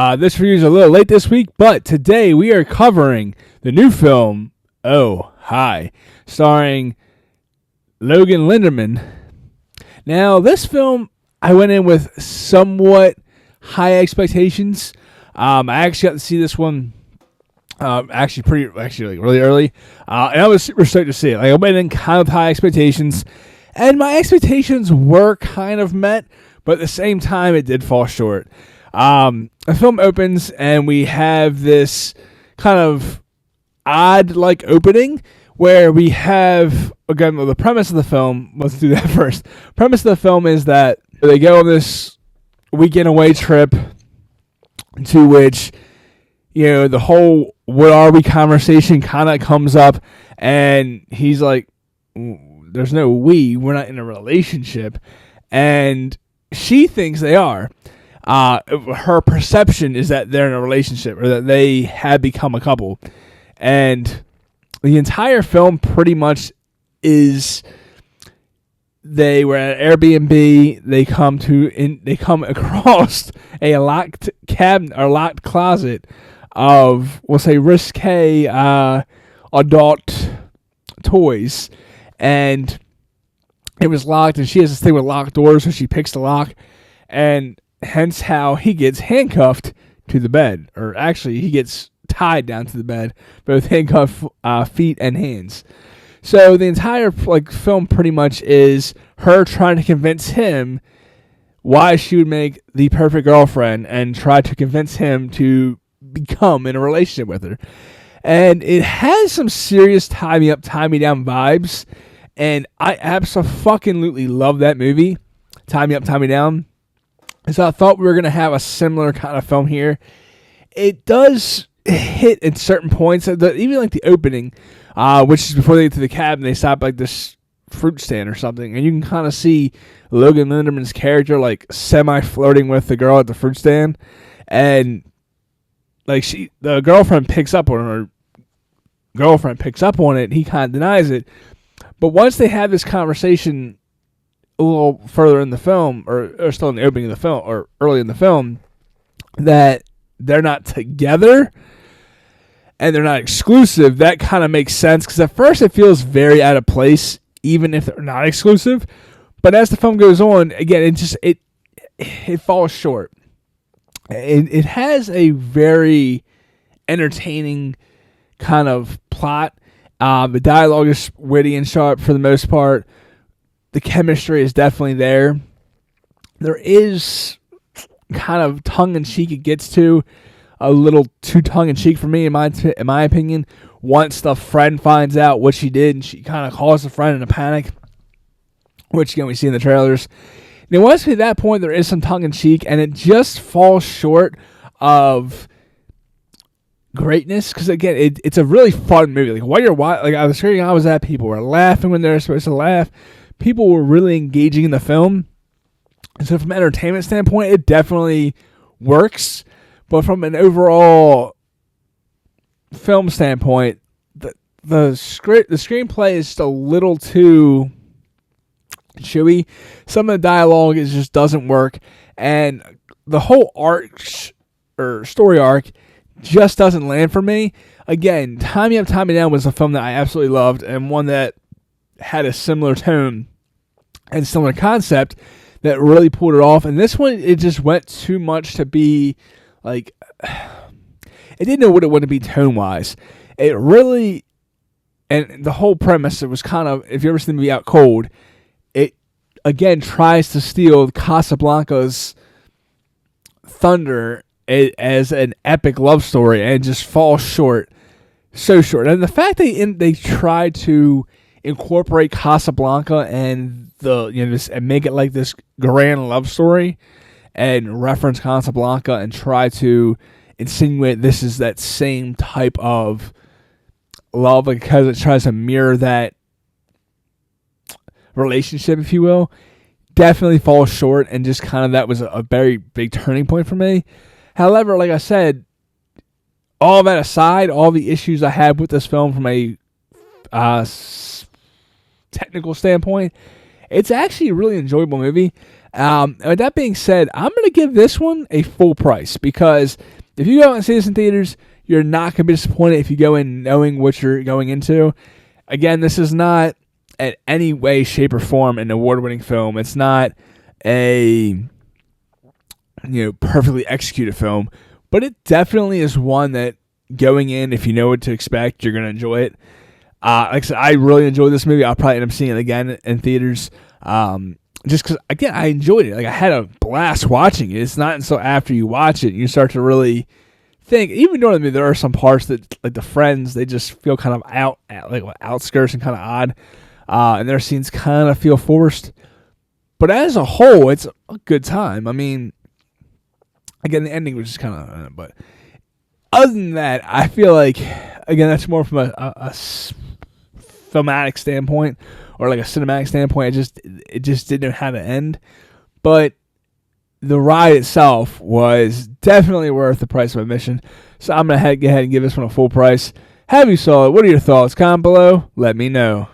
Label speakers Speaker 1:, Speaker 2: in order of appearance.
Speaker 1: This review is a little late this week, but today we are covering the new film, Oh, Hi, starring Logan Lerman. Now, this film, I went in with somewhat high expectations. I actually got to see this one really early, and I was super stoked to see it. I went in kind of high expectations, and my expectations were kind of met, but at the same time, it did fall short. The film opens and we have this kind of odd opening where we have, again, the premise of the film. Let's do that first. Premise of the film is that they go on this weekend away trip to which, the whole "what are we" conversation kind of comes up, and he's like, there's no we're not in a relationship, and she thinks they are. Her perception is that they're in a relationship or that they have become a couple, and the entire film pretty much is they were at Airbnb. They come across a locked cabinet or locked closet of, we'll say, risque adult toys, and it was locked, and she has this thing with locked doors, so she picks the lock, and hence how he gets handcuffed to the bed. Or actually, he gets tied down to the bed, both handcuffed feet and hands. So the entire film pretty much is her trying to convince him why she would make the perfect girlfriend and try to convince him to become in a relationship with her. And it has some serious tie me down vibes. And I absolutely love that movie, Tie Me Up, Tie Me Down. So I thought we were going to have a similar kind of film here. It does hit at certain points. Even the opening, which is before they get to the cabin, they stop this fruit stand or something. And you can kind of see Logan Lerman's character semi-flirting with the girl at the fruit stand. And the girlfriend picks up on it. He kind of denies it. But once they have this conversation a little further in the film, or still in the opening of the film, or early in the film, that they're not together and they're not exclusive, that kind of makes sense, because at first it feels very out of place, even if they're not exclusive. But as the film goes on, again, it falls short. It has a very entertaining kind of plot. The dialogue is witty and sharp for the most part. The chemistry is definitely there. There is kind of tongue-in-cheek it gets to, a little too tongue-in-cheek for me, in my opinion. Once the friend finds out what she did, and she kind of calls the friend in a panic, which, again, we see in the trailers. Now, once at that point, there is some tongue-in-cheek, and it just falls short of greatness, because, again, it's a really fun movie. While you're watching, I was screaming, I was at, people were laughing when they were supposed to laugh. People were really engaging in the film. So from an entertainment standpoint, it definitely works. But from an overall film standpoint, the screenplay is just a little too chewy. Some of the dialogue just doesn't work. And the whole story arc just doesn't land for me. Again, Tie Me Up, Tie Me Down was a film that I absolutely loved, and one that had a similar tone and similar concept that really pulled it off. And this one, it just went too much to be it didn't know what it wanted to be tone-wise. It really, and the whole premise, it was kind of, if you ever seen the movie Out Cold, it, again, tries to steal Casablanca's thunder as an epic love story, and just falls short. So short. And the fact they tried to incorporate Casablanca and and make it like this grand love story, and reference Casablanca and try to insinuate this is that same type of love, because it tries to mirror that relationship, if you will, definitely falls short, and just kind of that was a very big turning point for me. However, like I said, all that aside, all the issues I had with this film from a technical standpoint, it's actually a really enjoyable movie. And with that being said, I'm going to give this one a full price because if you go out and see this in theaters, you're not going to be disappointed if you go in knowing what you're going into. Again, this is not in any way, shape, or form an award-winning film. It's not a perfectly executed film, but it definitely is one that going in, if you know what to expect, you're going to enjoy it. Like I said, I really enjoyed this movie. I'll probably end up seeing it again in theaters. Just because, again, I enjoyed it. Like, I had a blast watching it. It's not until after you watch it, you start to really think, even though there are some parts that, like the friends, they just feel kind of outskirts and kind of odd. And their scenes kind of feel forced. But as a whole, it's a good time. I mean, again, the ending was just kind of, but other than that, I feel like, again, that's more from a filmatic standpoint or like a cinematic standpoint. It just didn't know how to end. But the ride itself was definitely worth the price of admission. So I'm going to go ahead and give this one a full price. Have you saw it? What are your thoughts? Comment below. Let me know.